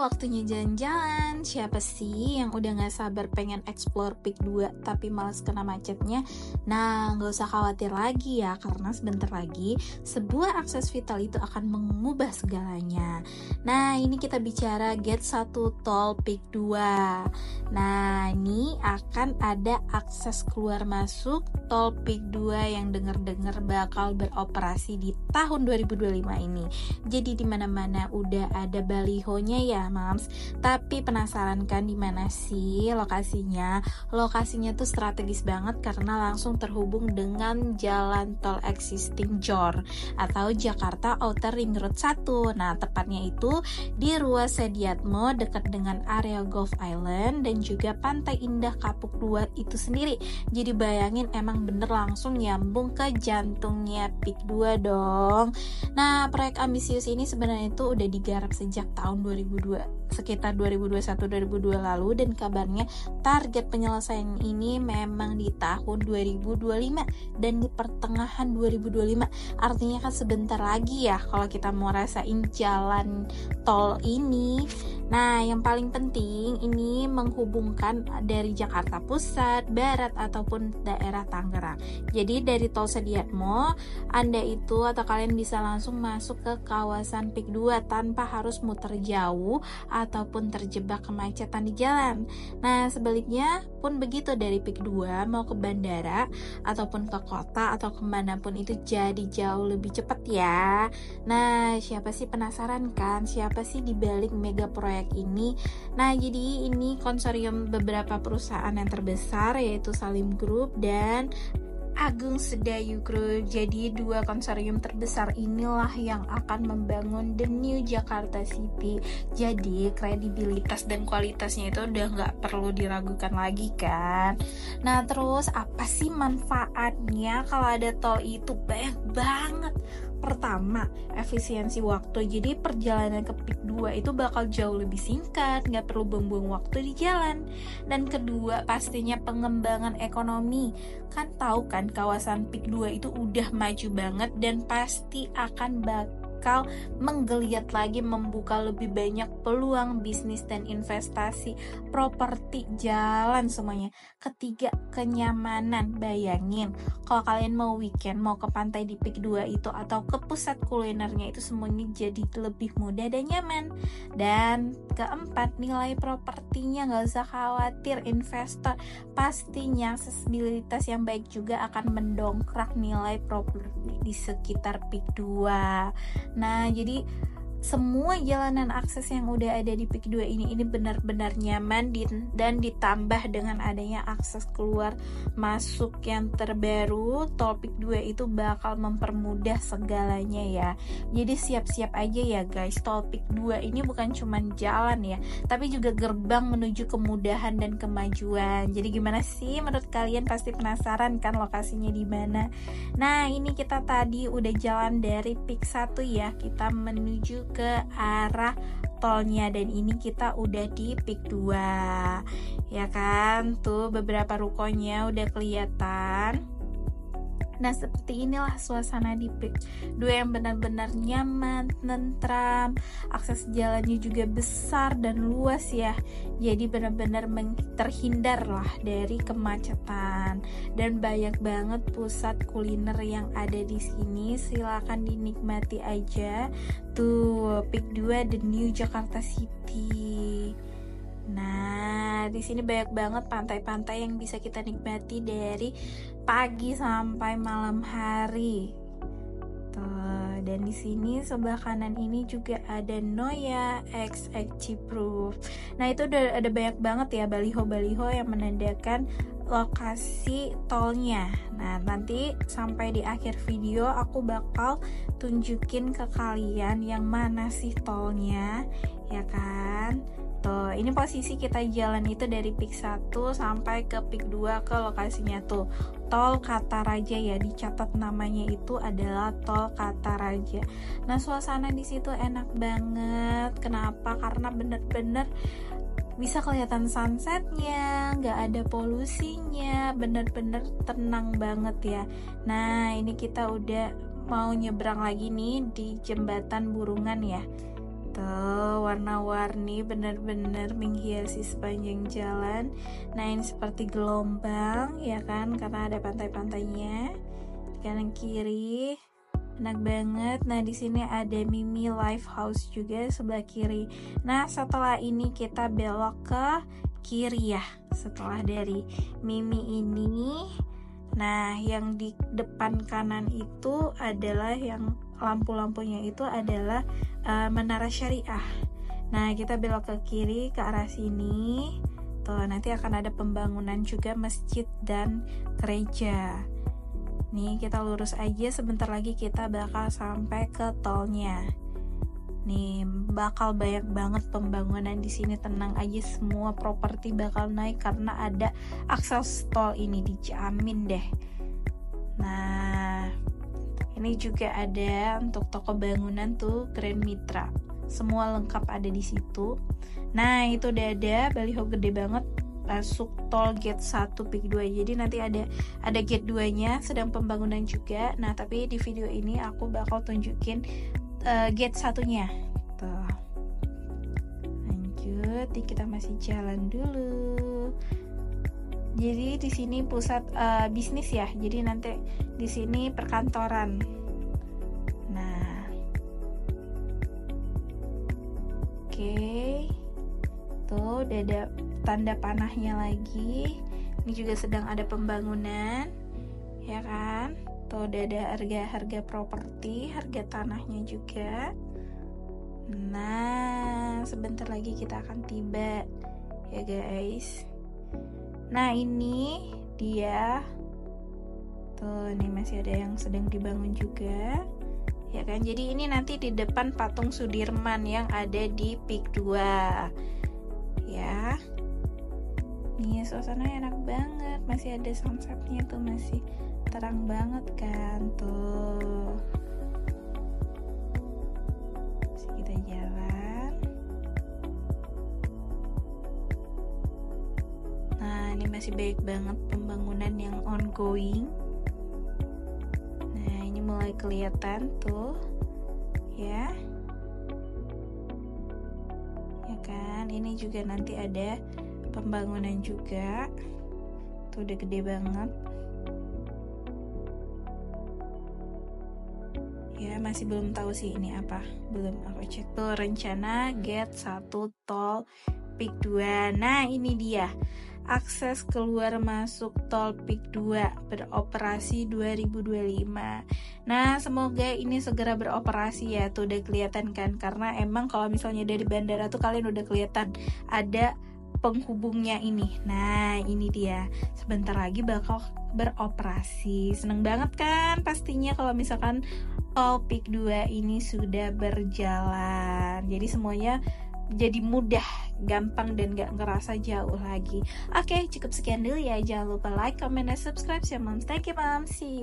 waktunya jalan-jalan. Siapa sih yang udah gak sabar pengen explore Peak 2 tapi malas kena macetnya? Nah, gak usah khawatir lagi ya, karena sebentar lagi sebuah akses vital itu akan mengubah segalanya. Nah, ini kita bicara Gate 1 Tol Peak 2. Nah, ini akan ada akses keluar masuk Tol Peak 2 yang denger-dengar bakal beroperasi di tahun 2025 ini. Jadi di mana-mana udah ada balihonya ya, Mams. Tapi penasaran kan di mana sih lokasinya? Lokasinya tuh strategis banget karena langsung terhubung dengan jalan tol existing JOR atau Jakarta Outer Ring Road 1. Nah, tepatnya itu di Ruas Sediatmo dekat dengan area Golf Island dan juga Pantai Indah Kapuk 2 itu sendiri. Jadi bayangin emang bener langsung nyambung ke jantungnya Peak 2 dong. Nah, proyek ambisius ini sebenarnya itu udah digarap sejak tahun 2002, sekitar 2021-2022 lalu, dan kabarnya target penyelesaian ini memang di tahun 2025 dan di pertengahan 2025. Artinya kan sebentar lagi ya kalau kita mau rasain jalan tol ini. Nah, yang paling penting ini menghubungkan dari Jakarta Pusat, Barat ataupun daerah Tangerang. Jadi dari tol Sediatmo, Anda itu atau kalian bisa langsung masuk ke kawasan Peak 2 tanpa harus muter jauh ataupun terjebak kemacetan di jalan. Nah, sebaliknya pun begitu, dari Peak 2 mau ke bandara ataupun ke kota atau kemanapun itu jadi jauh lebih cepat ya. Nah, siapa sih, penasaran kan siapa sih dibalik mega proyek ini? Nah, jadi ini konsorsium beberapa perusahaan yang terbesar yaitu Salim Group dan Agung Sedayu Group. Jadi dua konsorsium terbesar inilah yang akan membangun The New Jakarta City. Jadi kredibilitas dan kualitasnya itu udah nggak perlu diragukan lagi kan. Nah, terus apa sih manfaatnya kalau ada tol itu? Banyak banget. Pertama, efisiensi waktu. Jadi perjalanan ke Peak 2 itu bakal jauh lebih singkat, nggak perlu buang-buang waktu di jalan. Dan kedua, pastinya pengembangan ekonomi. Kan tahu kan kawasan Peak 2 itu udah maju banget dan pasti akan bakal menggeliat lagi, membuka lebih banyak peluang bisnis dan investasi, properti, jalan semuanya. Ketiga, kenyamanan. Bayangin kalau kalian mau weekend, mau ke pantai di Peak 2 itu atau ke pusat kulinernya itu, semuanya jadi lebih mudah dan nyaman. Dan keempat, nilai propertinya nggak usah khawatir, investor pastinya aksesibilitas yang baik juga akan mendongkrak nilai properti di sekitar Peak 2. Nah, jadi semua jalanan akses yang udah ada di Peak 2 ini benar-benar nyaman dan ditambah dengan adanya akses keluar masuk yang terbaru, tol Peak 2 itu bakal mempermudah segalanya ya. Jadi siap-siap aja ya guys, tol Peak 2 ini bukan cuma jalan ya, tapi juga gerbang menuju kemudahan dan kemajuan. Jadi gimana sih menurut kalian? Pasti penasaran kan lokasinya di mana? Nah, ini kita tadi udah jalan dari Peak 1 ya, kita menuju ke arah tolnya, dan ini kita udah di Peak 2 ya kan. Tuh beberapa rukonya udah kelihatan. Nah, seperti inilah suasana di Peak 2 yang benar-benar nyaman, tentram, akses jalannya juga besar dan luas ya. Jadi benar-benar terhindar lah dari kemacetan, dan banyak banget pusat kuliner yang ada di sini. Silakan dinikmati aja. Tuh Peak 2 The New Jakarta City. Nah, di sini banyak banget pantai-pantai yang bisa kita nikmati dari pagi sampai malam hari. Tuh, dan di sini sebelah kanan ini juga ada Noya X Ciproof. Nah, itu udah ada banyak banget ya baliho-baliho yang menandakan lokasi tolnya. Nah, nanti sampai di akhir video aku bakal tunjukin ke kalian yang mana sih tolnya, ya kan? Tuh, ini posisi kita jalan itu dari Peak 1 sampai ke Peak 2 ke lokasinya tuh. Tol Kataraja ya, dicatat namanya itu adalah Tol Kataraja. Nah, suasana di situ enak banget. Kenapa? Karena bener-bener bisa kelihatan sunsetnya, nggak ada polusinya, bener-bener tenang banget ya. Nah, ini kita udah mau nyebrang lagi nih di jembatan Burungan ya. Tuh, warna-warni bener-bener menghiasi sepanjang jalan. Nah, ini seperti gelombang, ya kan? Karena ada pantai-pantainya di kanan kiri. Enak banget. Nah, di sini ada Mimi Live House juga sebelah kiri. Nah, setelah ini kita belok ke kiri ya. Setelah dari Mimi ini, nah, yang di depan kanan itu adalah yang lampu-lampunya itu adalah Menara Syariah. Nah, kita belok ke kiri ke arah sini. Tuh, nanti akan ada pembangunan juga masjid dan gereja. Nih, kita lurus aja, sebentar lagi kita bakal sampai ke tolnya. Nih, bakal banyak banget pembangunan di sini, tenang aja, semua properti bakal naik karena ada akses tol ini, dijamin deh. Nah, ini juga ada untuk toko bangunan tuh Grand Mitra. Semua lengkap ada di situ. Nah, itu udah ada baliho gede banget masuk tol gate 1 PIK 2. Jadi nanti ada gate 2-nya sedang pembangunan juga. Nah, tapi di video ini aku bakal tunjukin gate 1-nya. Tuh. Lanjut, kita masih jalan dulu. Jadi di sini pusat bisnis ya. Jadi nanti di sini perkantoran. Nah, oke. Tuh udah ada tanda panahnya lagi. Ini juga sedang ada pembangunan, ya kan? Tuh udah ada harga properti, harga tanahnya juga. Nah, sebentar lagi kita akan tiba, ya guys. Nah, ini dia. Tuh, ini masih ada yang sedang dibangun juga. Ya kan? Jadi ini nanti di depan patung Sudirman yang ada di PIK 2. Ya. Nih, suasananya enak banget. Masih ada sunsetnya tuh, masih terang banget kan tuh. Masih kita jalan. Nah, ini masih baik banget pembangunan yang ongoing. Nah, ini mulai kelihatan tuh, ya. Ya kan, ini juga nanti ada pembangunan juga. Tuh udah gede banget. Ya, masih belum tahu sih ini apa. Belum aku cek tuh rencana gate 1 tol PIK 2. Nah, ini dia. Akses keluar masuk tol PIK 2 beroperasi 2025. Nah, semoga ini segera beroperasi ya. Tuh udah kelihatan kan, karena emang kalau misalnya dari bandara tuh kalian udah kelihatan ada penghubungnya ini. Nah, ini dia. Sebentar lagi bakal beroperasi. Seneng banget kan pastinya kalau misalkan tol PIK 2 ini sudah berjalan. Jadi semuanya jadi mudah, gampang, dan gak ngerasa jauh lagi. Oke, cukup sekian dulu ya. Jangan lupa like, comment, dan subscribe ya moms. Thank you moms. See you.